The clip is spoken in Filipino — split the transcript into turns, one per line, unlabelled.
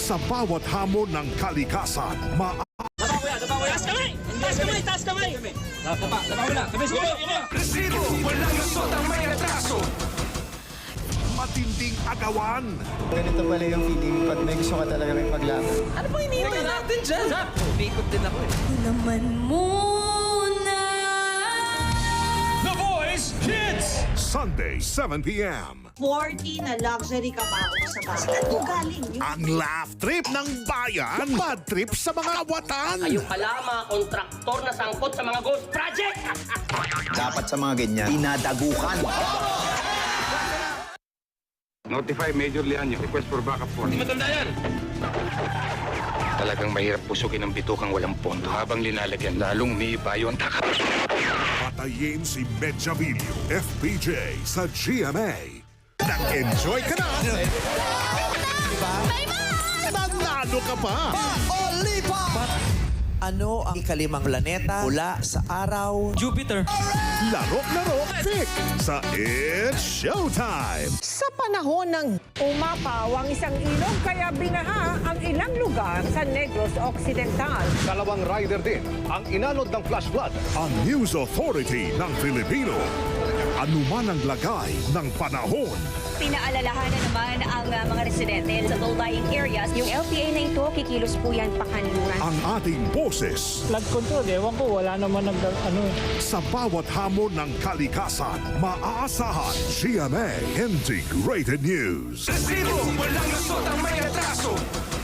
Sa bawat hamon ng kalikasan,
Taas kamay! Taas kamay! Taas kamay! Dapa muna! Sabay siguro!
Resibo, walang lusot ang may atraso.
matinding agawan,
Ganito pala yung feeling pag may gusto ka talaga may paglaban.
Ano bang iniwan natin dyan? Umikot din ako eh.
Naman muna.
The Voice Kids!
Sunday, 7 p.m.
40 na luxury kabao sa bahay. Saan po galing yun?
Ang laugh trip ng bayan, bad trip sa mga kawatan.
Yung pala mga kontraktor na sangkot sa mga ghost project.
Dapat sa mga ganyan, dinadagukan.
Notify Major Leanyo. Request for backup force.
Matanda yan.
Talagang mahirap pusukin ang bitukang walang pondo. Habang linalagyan, lalong umiibayo ang taka.
Patayin si Medjavillo, FPJ sa GMA. Nag-enjoy ka na? Nanalo ka pa!
Ano ang ikalimang planeta mula sa araw?
Jupiter.
Laro-laro, pick sa It's Showtime!
Sa panahon ng umapaw ang isang ilog kaya binaha ang ilang lugar sa Negros Occidental.
Kalawang rider din ang inanod ng flash flood.
Ang News Authority ng Filipino. Anuman ang lagay ng panahon.
Pinaalalahanan naman ang mga residente sa low-lying areas. Yung LPA na ito, kikilos po yan pakanluran.
Ang ating boses
Flood control, ewan ko, wala naman
sa bawat hamon ng kalikasan. Maaasahan GMA Integrated News.
Resibo, walang lusot ang may atraso.